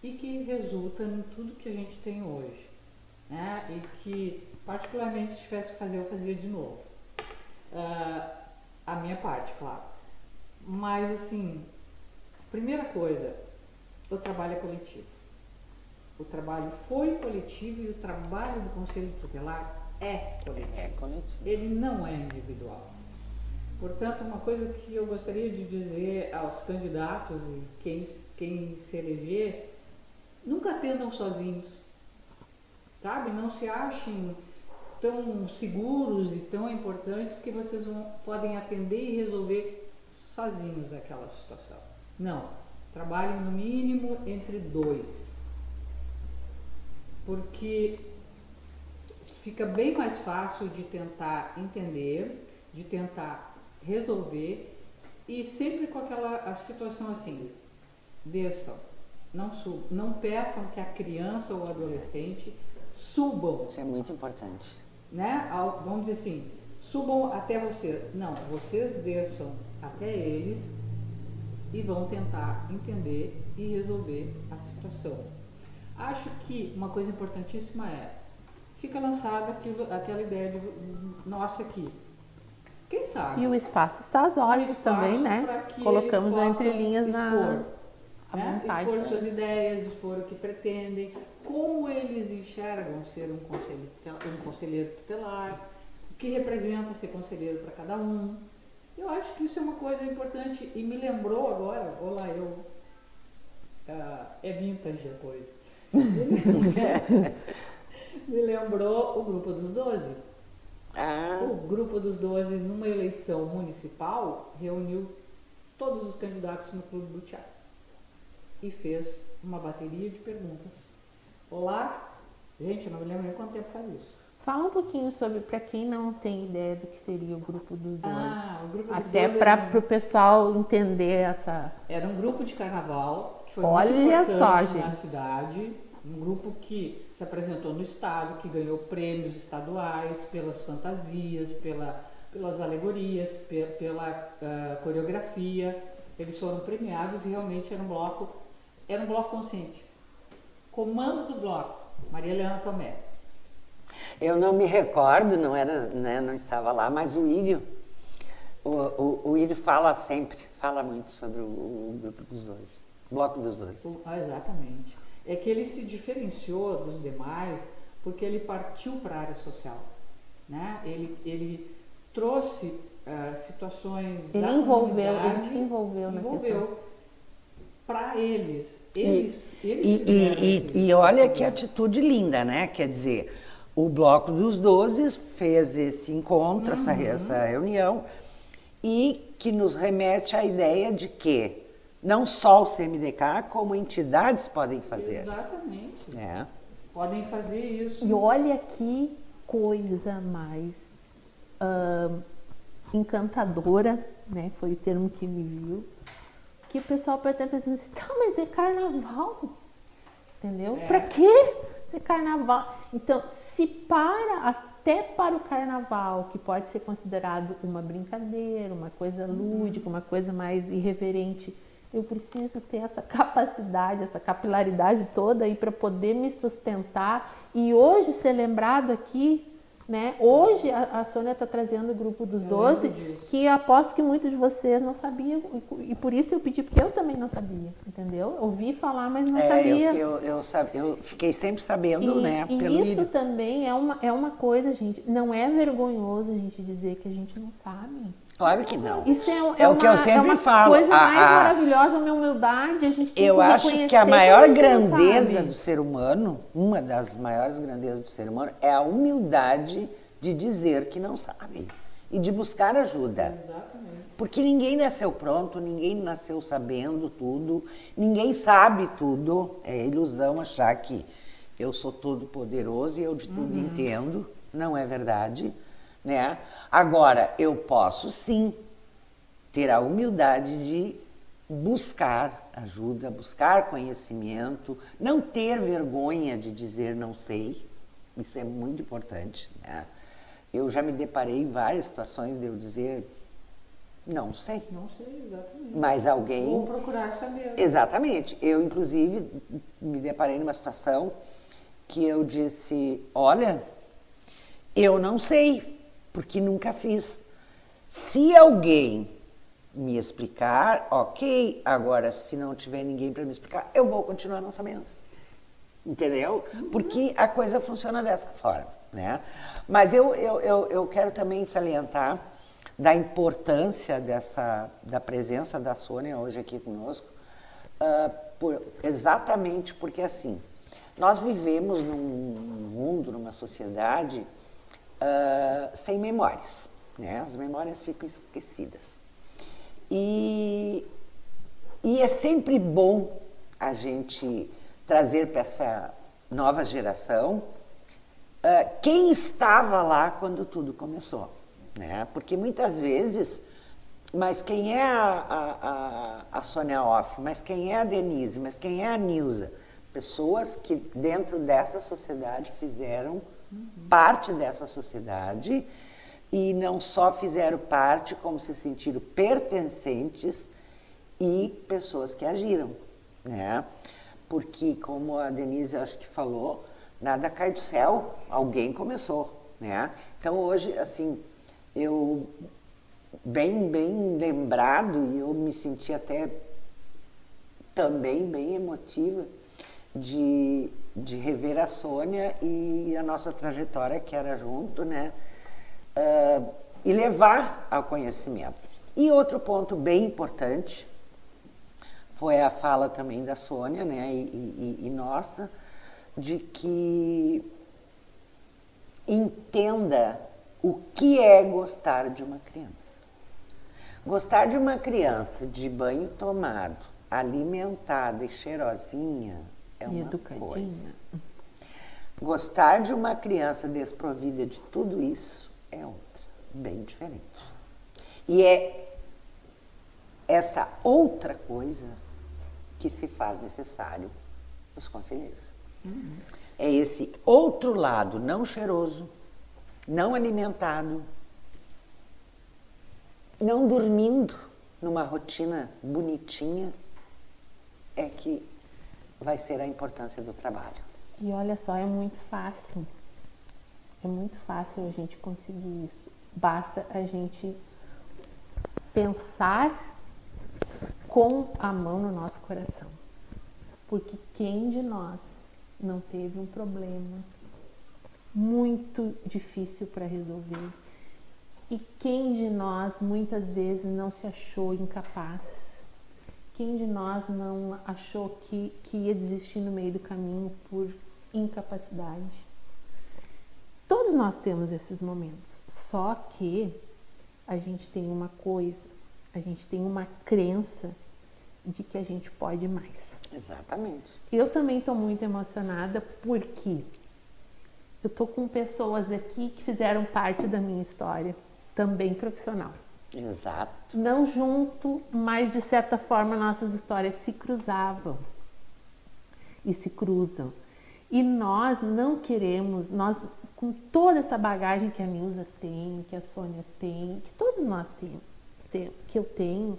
e que resulta em tudo que a gente tem hoje. Né? E que, particularmente, se tivesse que fazer, eu fazia de novo. A minha parte, claro. Mas, assim, primeira coisa, o trabalho é coletivo. O trabalho foi coletivo e o trabalho do Conselho Tutelar é coletivo. É coletivo. Ele não é individual. Portanto, uma coisa que eu gostaria de dizer aos candidatos e quem se eleger, nunca atendam sozinhos, sabe? Não se achem tão seguros e tão importantes que vocês podem atender e resolver sozinhos aquela situação. Não, trabalhem no mínimo entre dois, porque fica bem mais fácil de tentar entender, de tentar resolver e sempre com aquela situação assim, desçam, não peçam que a criança ou o adolescente subam. Isso é muito importante. Né? Vamos dizer assim, subam até vocês. Não, vocês desçam até eles e vão tentar entender e resolver a situação. Acho que uma coisa importantíssima fica lançada aquela ideia nossa aqui. Quem sabe? E o espaço está às ordens também, né? Colocamos o Entre Linhas à vontade. Expor suas ideias, expor o que pretendem, como eles enxergam ser um conselheiro tutelar, o que representa ser conselheiro para cada um. Eu acho que isso é uma coisa importante e me lembrou agora, é vintage a coisa. Me lembrou o Grupo dos 12. O Grupo dos 12, numa eleição municipal, reuniu todos os candidatos no Clube do Teatro e fez uma bateria de perguntas. Olá, gente, eu não me lembro nem quanto tempo faz isso. Fala um pouquinho sobre, para quem não tem ideia do que seria o Grupo dos 12. O Grupo dos Até 12 para o pessoal entender essa... Era um grupo de carnaval que foi Olha muito importante só, na gente. cidade, um grupo que se apresentou no estado, que ganhou prêmios estaduais pelas fantasias, pelas alegorias, pela coreografia. Eles foram premiados e realmente era um bloco consciente. Comando do bloco, Maria Helena Tomé. Eu não me recordo, não era, né, não estava lá, mas o Írio, o Írio fala muito sobre o grupo dos dois, o bloco dos dois. Exatamente. É que ele se diferenciou dos demais porque ele partiu para a área social, né? Ele trouxe situações da comunidade, ele se envolveu na questão. Para eles. E olha que atitude linda, né? Quer dizer, o Bloco dos 12 fez esse encontro, essa reunião, e que nos remete à ideia de que não só o CMDK, como entidades podem fazer. Exatamente. É. Podem fazer isso. E olha que coisa mais encantadora, né? Foi o termo que me viu. Que o pessoal pode estar pensando assim, tá, mas é carnaval. Entendeu? Pra quê ser carnaval? Então, se até para o carnaval, que pode ser considerado uma brincadeira, uma coisa lúdica, uma coisa mais irreverente, eu preciso ter essa capacidade, essa capilaridade toda aí para poder me sustentar e hoje ser lembrado aqui, né? Hoje a Sônia está trazendo o grupo dos 12, que aposto que muitos de vocês não sabiam e por isso eu pedi, porque eu também não sabia, entendeu? Ouvi falar, mas não sabia. Eu fiquei sempre sabendo, né? E pelo isso Írio. também é uma coisa, gente, não é vergonhoso a gente dizer que a gente não sabe. Claro que não. Isso é o que eu sempre falo. A coisa mais maravilhosa, uma humildade, a gente tem eu que acho que a maior grandeza sabe. do ser humano, uma das maiores grandezas do ser humano, é a humildade de dizer que não sabe e de buscar ajuda. Exatamente. Porque ninguém nasceu pronto, ninguém nasceu sabendo tudo, ninguém sabe tudo. É ilusão achar que eu sou todo poderoso e eu de tudo entendo. Não é verdade. Né? Agora, eu posso sim ter a humildade de buscar ajuda, buscar conhecimento, não ter vergonha de dizer não sei, isso é muito importante. Né? Eu já me deparei em várias situações de eu dizer não sei. Não sei, exatamente. Mas alguém... Vou procurar saber. Exatamente. Eu, inclusive, me deparei numa situação que eu disse, olha, eu não sei, porque nunca fiz. Se alguém me explicar, ok. Agora, se não tiver ninguém para me explicar, eu vou continuar não sabendo. Entendeu? Porque a coisa funciona dessa forma, né? Mas eu quero também salientar da importância da presença da Sônia hoje aqui conosco, exatamente porque, assim, nós vivemos num mundo, numa sociedade sem memórias, né? As memórias ficam esquecidas. E é sempre bom a gente trazer para essa nova geração quem estava lá quando tudo começou, né? Porque muitas vezes, mas quem é a Sônia Off, mas quem é a Denise, mas quem é a Nilza? Pessoas que dentro dessa sociedade fizeram parte dessa sociedade e não só fizeram parte, como se sentiram pertencentes e pessoas que agiram, né? Porque, como a Denise acho que falou, nada cai do céu, alguém começou, né? Então, hoje, assim, eu, bem lembrado, e eu me senti até também bem emotiva de rever a Sônia e a nossa trajetória, que era junto, né? E levar ao conhecimento. E outro ponto bem importante foi a fala também da Sônia, né, e nossa, de que entenda o que é gostar de uma criança. Gostar de uma criança de banho tomado, alimentada e cheirosinha é uma coisa. Gostar de uma criança desprovida de tudo isso é outra, bem diferente. E é essa outra coisa que se faz necessário os conselheiros. É esse outro lado, não cheiroso, não alimentado, não dormindo numa rotina bonitinha, é que vai ser a importância do trabalho. E olha só, é muito fácil. É muito fácil a gente conseguir isso. Basta a gente pensar com a mão no nosso coração. Porque quem de nós não teve um problema muito difícil para resolver? E quem de nós muitas vezes não se achou incapaz? Quem de nós não achou que ia desistir no meio do caminho por incapacidade? Todos nós temos esses momentos, só que a gente tem uma coisa, a gente tem uma crença de que a gente pode mais. Exatamente. Eu também estou muito emocionada porque eu estou com pessoas aqui que fizeram parte da minha história, também profissional. Exato. Não junto, mas de certa forma nossas histórias se cruzavam e se cruzam. E nós não queremos, nós com toda essa bagagem que a Nilza tem, que a Sônia tem, que todos nós temos, que eu tenho,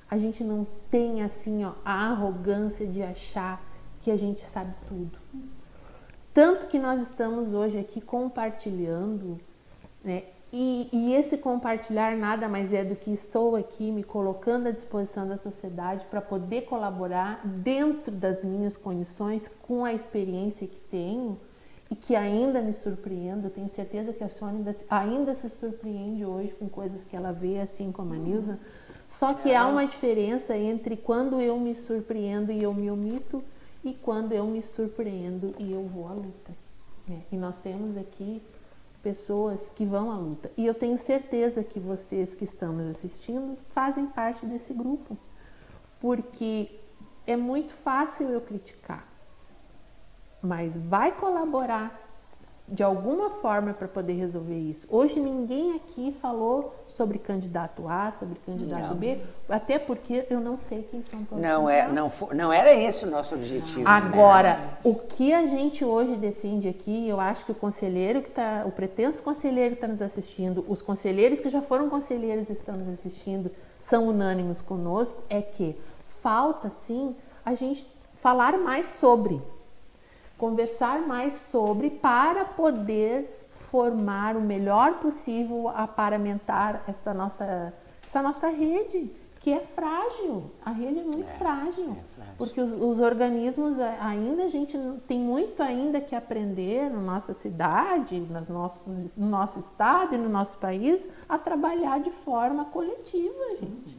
a gente não tem assim, ó, a arrogância de achar que a gente sabe tudo. Tanto que nós estamos hoje aqui compartilhando, né? E esse compartilhar nada mais é do que estou aqui me colocando à disposição da sociedade para poder colaborar dentro das minhas condições, com a experiência que tenho e que ainda me surpreendo. Eu tenho certeza que a Sônia ainda se surpreende hoje com coisas que ela vê, assim como a Nilza. Só que há uma diferença entre quando eu me surpreendo e eu me omito e quando eu me surpreendo e eu vou à luta, né? E nós temos aqui pessoas que vão à luta. E eu tenho certeza que vocês que estão nos assistindo fazem parte desse grupo. Porque é muito fácil eu criticar, mas vai colaborar de alguma forma para poder resolver isso. Hoje ninguém aqui falou sobre candidato A, sobre candidato B, até porque eu não sei quem são todos. Não era esse o nosso objetivo. Agora, né? o que a gente hoje defende aqui, eu acho que o pretenso conselheiro que está nos assistindo, os conselheiros que já foram conselheiros e estão nos assistindo, são unânimes conosco, é que falta sim a gente falar mais sobre, conversar mais sobre, para poder formar o melhor possível a paramentar essa nossa rede, que é frágil. A rede é muito frágil. Porque os organismos ainda, a gente tem muito ainda que aprender na nossa cidade, no nosso estado e no nosso país, a trabalhar de forma coletiva, gente.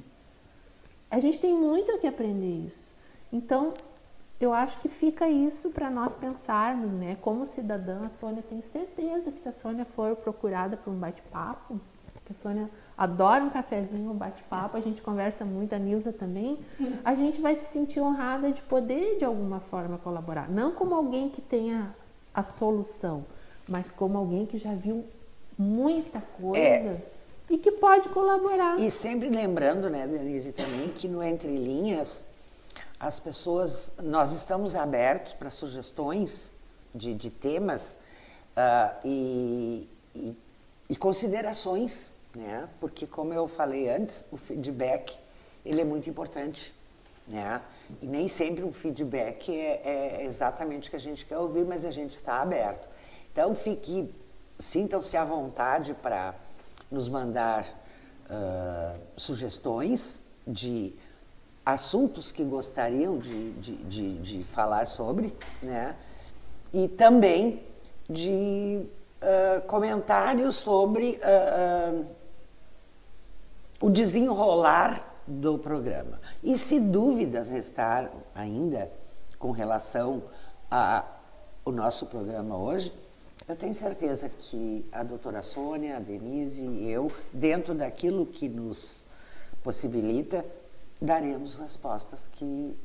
A gente tem muito que aprender isso. Então, eu acho que fica isso para nós pensarmos, né? Como cidadã, a Sônia tem certeza que se a Sônia for procurada por um bate-papo, que a Sônia adora um cafezinho, um bate-papo, a gente conversa muito, a Nilza também, a gente vai se sentir honrada de poder, de alguma forma, colaborar. Não como alguém que tenha a solução, mas como alguém que já viu muita coisa e que pode colaborar. E sempre lembrando, né, Denise, também, que no Entre Linhas, as pessoas, nós estamos abertos para sugestões de temas e considerações, né? Porque, como eu falei antes, o feedback ele é muito importante, né? E nem sempre um feedback é exatamente o que a gente quer ouvir, mas a gente está aberto. Então, sintam-se à vontade para nos mandar sugestões de assuntos que gostariam de falar sobre, né? E também de comentários sobre o desenrolar do programa. E se dúvidas restaram ainda com relação ao nosso programa hoje, eu tenho certeza que a doutora Sônia, a Denise e eu, dentro daquilo que nos possibilita, daremos respostas que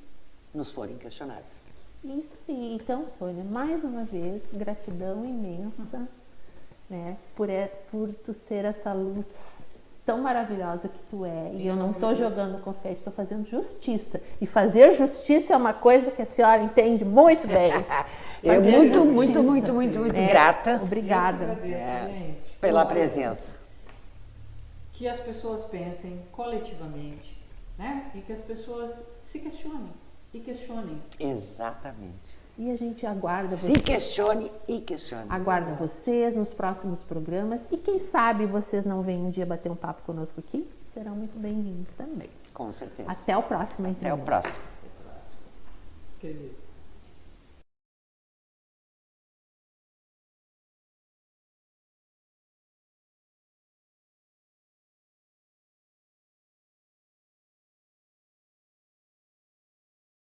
nos forem questionadas. Isso aí. Então, Sônia, mais uma vez, gratidão imensa, né, por tu ser essa luz tão maravilhosa que tu é. E eu não estou jogando confete, estou fazendo justiça. E fazer justiça é uma coisa que a senhora entende muito bem. Eu Fazer muito, justiça. muito, muito, muito, muito grata Obrigada. Eu agradeço, gente. pela Olha, presença. que as pessoas pensem coletivamente, né? E que as pessoas se questionem e questionem. Exatamente. E a gente aguarda Se vocês. questione e questione. Aguardo vocês nos próximos programas. E quem sabe vocês não vêm um dia bater um papo conosco aqui? Serão muito bem-vindos também. Com certeza. Até o próximo, então. Até o próximo. Querido.